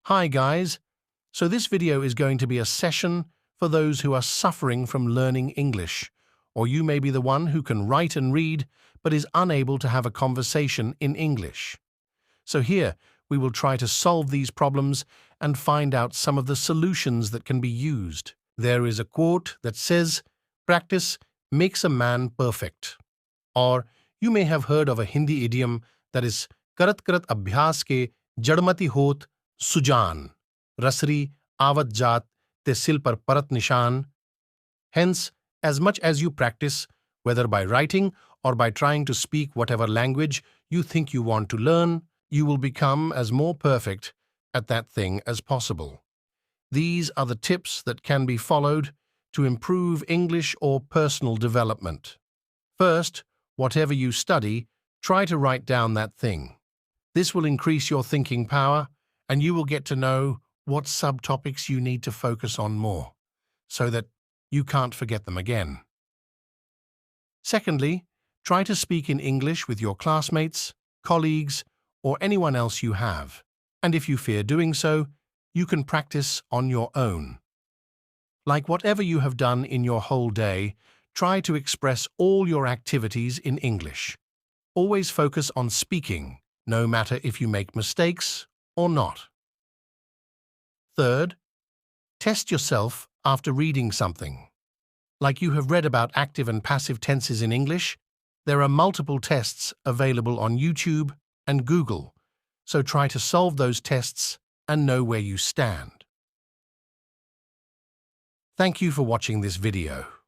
Hi guys, so this video is going to be a session for those who are suffering from learning English, or you may be the one who can write and read but is unable to have a conversation in English. So here, we will try to solve these problems and find out some of the solutions that can be used. There is a quote that says, "Practice makes a man perfect." Or you may have heard of a Hindi idiom that is, "Karat karat abhyas ke jadmati hot sujan, rasri avat jat te sil par parat nishan." Hence, as much as you practice, whether by writing or by trying to speak whatever language you think you want to learn, you will become as more perfect at that thing as possible. These are the tips that can be followed to improve English or personal development. First, whatever you study, try to write down that thing. This will increase your thinking power, and you will get to know what subtopics you need to focus on more, so that you can't forget them again. Secondly, try to speak in English with your classmates, colleagues, or anyone else you have. And if you fear doing so, you can practice on your own. Like whatever you have done in your whole day, try to express all your activities in English. Always focus on speaking, no matter if you make mistakes or not. Third, test yourself after reading something. Like you have read about active and passive tenses in English, there are multiple tests available on YouTube and Google, so try to solve those tests and know where you stand. Thank you for watching this video.